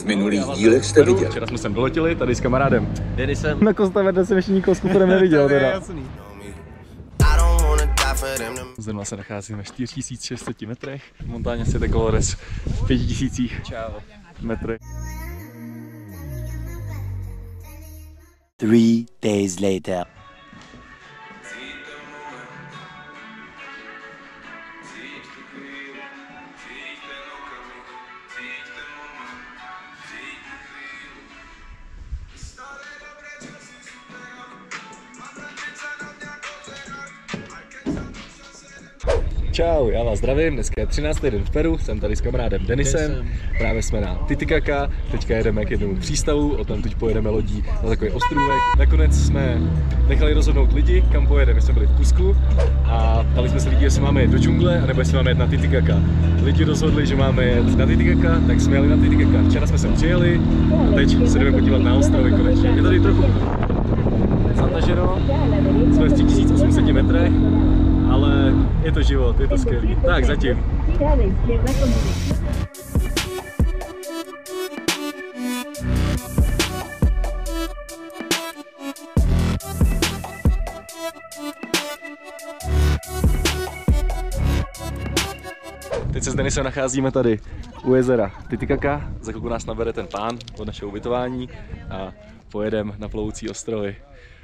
v minulých dílech jste viděli. Včera jsme sem doletěli, tady s kamarádem Denisem. na Costa Verde jsem ještě nikoho s kuferem neviděl teda. Zrovna se nacházíme v 4600 metrech, v Montaña Siete Colores v 5000 metrech. 3 days later. Čau, já vás zdravím, dneska je 13. den v Peru, jsem tady s kamarádem Denisem, právě jsme na Titicaca, teďka jedeme k jednomu přístavu, odtamtud pojedeme lodí na takový ostrůvek. Nakonec jsme nechali rozhodnout lidi, kam pojedeme, my jsme byli v Cusku a ptali jsme se lidí, jestli máme jet do džungle, anebo jestli máme jet na Titicaca. Lidi rozhodli, že máme jet na Titicaca, tak jsme jeli na Titicaca. Včera jsme sem přijeli a teď se jdeme podívat na ostrovy konečně. Je tady trochu zataženo, jsme v 3800 metrech. Ale je to život, je to skvělý. Tak zatím. Teď se s Denisem nacházíme tady u jezera Titicaca. Za chvilku nás nabere ten pán od našeho ubytování a pojedeme na plovoucí ostrovy.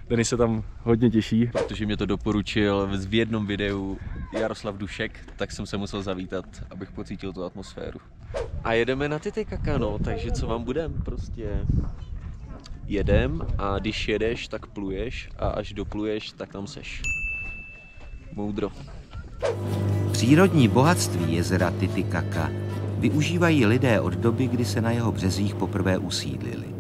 Denis se tam hodně těší. Protože mě to doporučil v jednom videu Jaroslav Dušek, tak jsem se musel zavítat, abych pocítil tu atmosféru. A jedeme na Titicaca, no, takže co vám budem? Prostě jedem a když jedeš, tak pluješ a až dopluješ, tak tam seš. Moudro. Přírodní bohatství jezera Titicaca využívají lidé od doby, kdy se na jeho březích poprvé usídlili.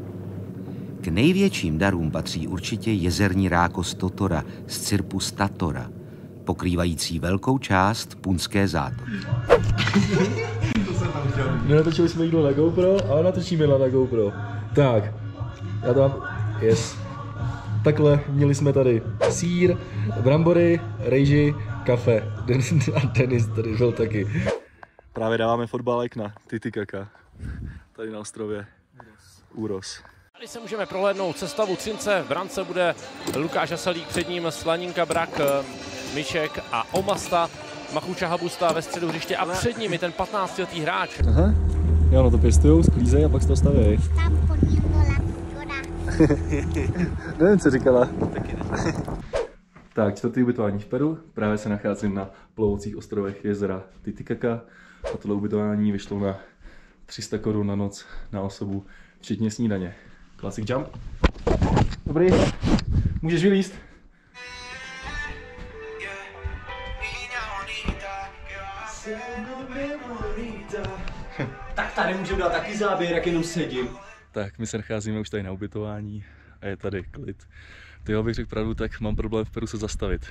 K největším darům patří určitě jezerní rákos totora z cirpu statora, pokrývající velkou část Punské zátoky. Nenatočili jsme jídlo na GoPro, ale natočíme na GoPro. Tak, já to mám, yes. Takhle měli jsme tady sýr, brambory, rejži, kafe. A Denis tady byl taky. Právě dáváme fotbalek na Titicaca, tady na ostrově Úros. Tady se můžeme prohlédnout sestavu Třince, v brance bude Lukáš Asalík, před ním Slaninka, Brak, Myšek a Omasta, Machuča Habusta ve středu hřiště a před ním je ten 15letý hráč. Aha, jo, no to pěstujou, sklízej a pak se to stavějí. Nevím, co říkala. Tak, čtvrtý ubytování v Peru, právě se nacházím na plovoucích ostrovech jezera Titicaca a tohle ubytování vyšlo na 300 korun na noc na osobu, včetně snídaně. Classic jump. Dobrý, můžeš vylízt. Tak tady můžu dát taky záběr, jak jenom sedím. Tak, my se nacházíme už tady na ubytování a je tady klid. Tyjo, bych řekl pravdu, tak mám problém v Peru se zastavit.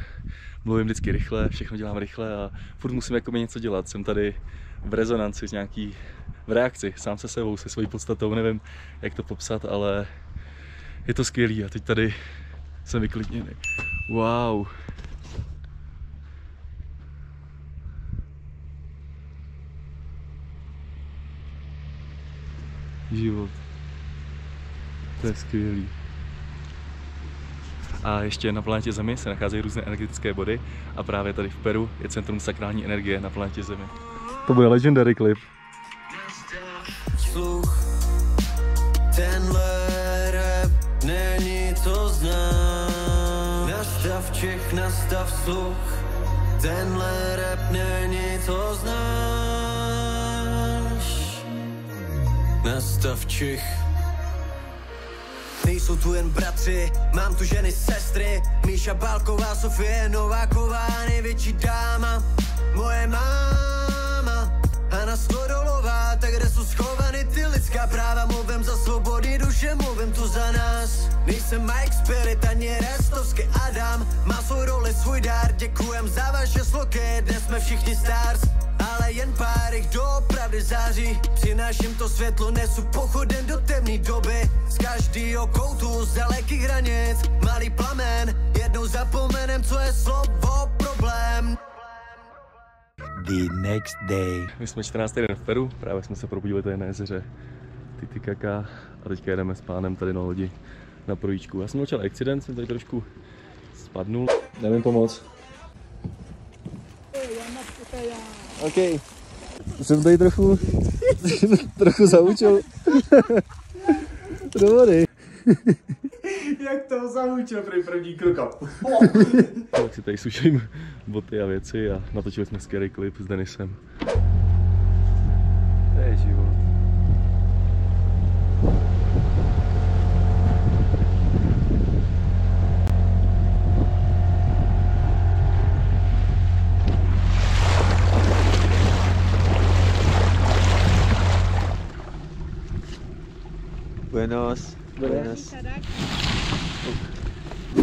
Mluvím vždycky rychle, všechno dělám rychle a furt musím jakoby něco dělat. Jsem tady v rezonanci, v reakci, sám se sebou, se svojí podstatou, nevím, jak to popsat, ale je to skvělý a teď tady jsem vyklidněný. Wow. Život. To je skvělý. A ještě na planetě Zemi se nacházejí různé energetické body a právě tady v Peru je centrum sakrální energie na planetě Zemi. To bude legendary klip. Sluch, tenhle rap není to znám. Nastav Čech, nastav sluch, tenhle rap není to znáš. Nastav Čech. Nejsou tu jen bratři, mám tu ženy, sestry, Míša Balková, Sofie Nováková, největší dáma, moje máma, Hana Stodolová, tak kde jsou schovaný ty lidská práva, mluvím za svobody duše, mluvím tu za nás. Nejsem Mike Spirit, ani Restovský Adam, má svou roli, svůj dár, děkujem za vaše sloky, dnes jsme všichni stars. Ale jen pár jich doopravdy září, přináším to světlo, nesu pochodem do temné doby. Z každýho koutu, z dalekých hranic, malý plamen, jednou zapomenem, co je slovo problém. The next day. My jsme 14. den v Peru, právě jsme se probudili tady na jezeře Titicaca a teďka jedeme s pánem tady na lodi na projíčku. Já jsem začal accident, jsem tady trošku spadnul. Nevím pomoct. OK. Jsem tady trochu zaučil. Do vody. Jak to zaučil první krok? Tak si tady suším boty a věci a natočili jsme scary klip s Denisem. To je život. Buenos. Buenos.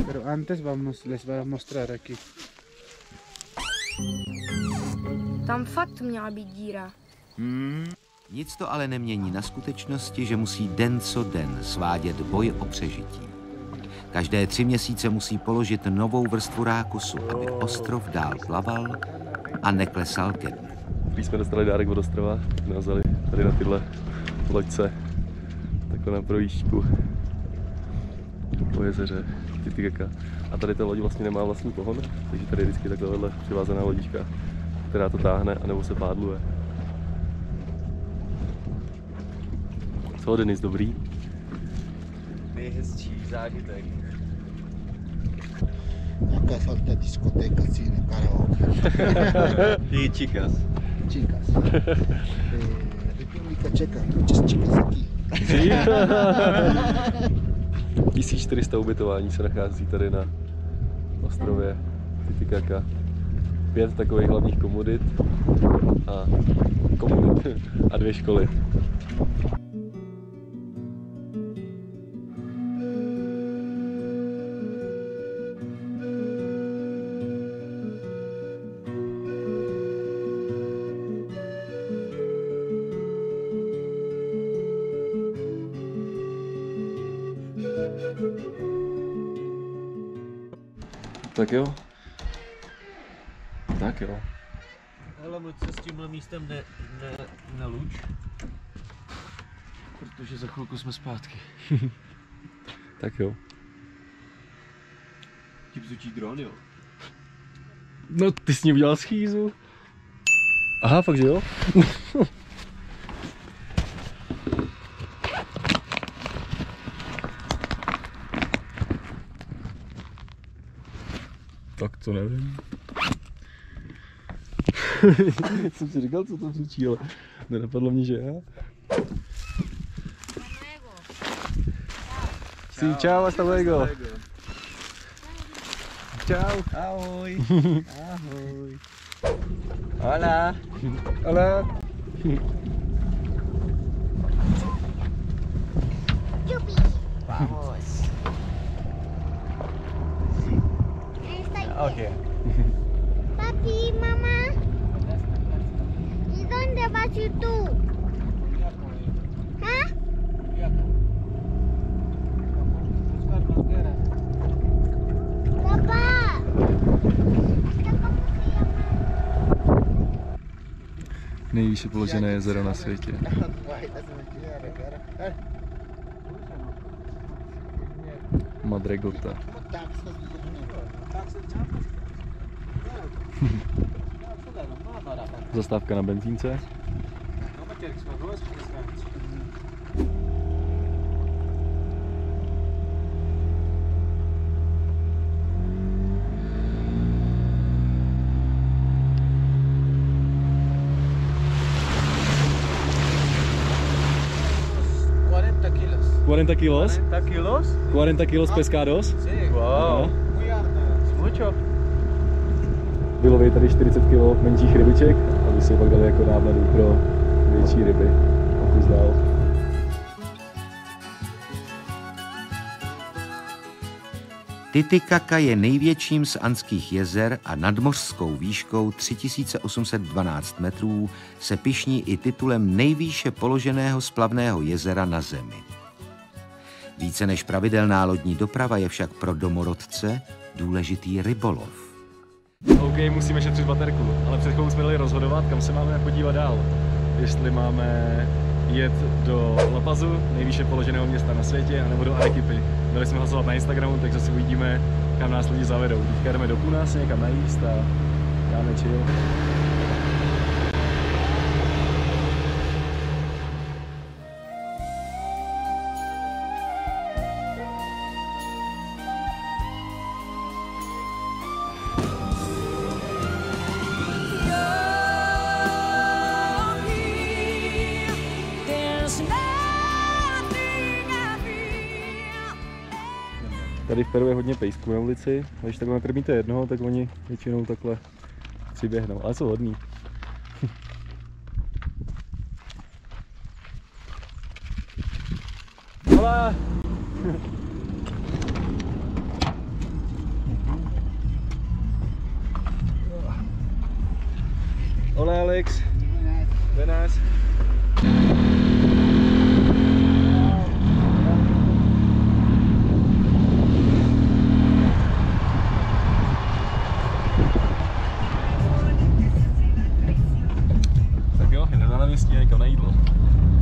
Pero antes les voy a mostrar aquí. Tam fakt měla být díra. Nic to ale nemění na skutečnosti, že musí den co den svádět boj o přežití. Každé 3 měsíce musí položit novou vrstvu rákosu, aby ostrov dál plaval a neklesal ke dnu. Když jsme dostali dárek od ostrova, jsme vzali tady na tyhle loďce takhle na projížďku po jezeře Titicaca. A tady ta loď vlastně nemá vlastní pohon, takže tady je vždycky takhle vedle přivázaná lodička, která to táhne anebo se pádluje. Co, Denis, dobrý? Nejhezčí zážitek. Acá falta discoteca, cine, karaoke. Y chicas. Chicas. República Checa, muchas chicas aquí. 1400 ubytování se nachází tady na ostrově Titicaca. 5 takových hlavních komodit a 2 školy. Tak jo. Tak jo. Ale moc se s tímhle místem neluč. Protože za chvilku jsme zpátky. Tak jo. Ti bzučí dron, jo? No, ty s ním udělal schýzu. Aha, fakt, že jo? Tak to nevím. Jsem si říkal, co to bzučí, ale nenapadlo mě, že já. Sí, čau, hasta luego. Čau. Ahoj. Ahoj. Hola. Hola. Vamos. Okay. Papi, mamá. ¿Y dónde vas tú? ¿Ah? Papá. Nejvýše položené jezero na světě. Madre Gota. Zastávka na benzínce. kilos. 40 kilos? 40 kilos? 40 kilos pescados? Sí. Wow. Muy harto. Mucho. Vyloví tady 40 kg menších rybiček, aby si je pak dali jako návnadu pro větší ryby. Kus dál. Titicaca je největším z andských jezer a nadmořskou výškou 3812 metrů se pyšní i titulem nejvýše položeného splavného jezera na Zemi. Více než pravidelná lodní doprava je však pro domorodce důležitý rybolov. OK, musíme šetřit baterku, ale před chvílí jsme dali rozhodovat, kam se máme podívat dál. Jestli máme jet do La Pazu, nejvýše položeného města na světě, anebo do Arequipy. Dali jsme hlasovat na Instagramu, tak zase uvidíme, kam nás lidi zavedou. Teďka jdeme do Puna se někam najíst a dáme chill. Tady v Peru je hodně pejsků na ulici, a když takhle nakrmíte jednoho, tak oni většinou takhle přiběhnou, ale jsou hodný. Hola! Hola Alex! Buenas! Někam na jídlo.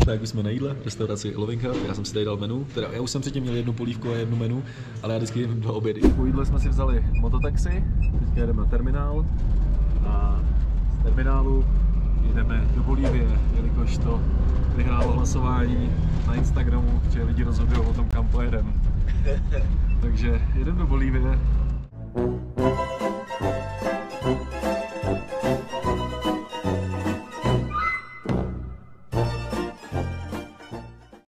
Tak už jsme na jídle, v restauraci Lovinka, já jsem si tady dal menu, teda já už jsem předtím měl jednu polívku a jednu menu, ale já vždycky jen 2 obědy. Po jídle jsme si vzali mototaxi, teďka jedeme na terminál a z terminálu jdeme do Bolívie, jelikož to vyhrálo hlasování na Instagramu, že lidi rozhodují o tom, kam pojedeme. Takže jedeme do Bolívie.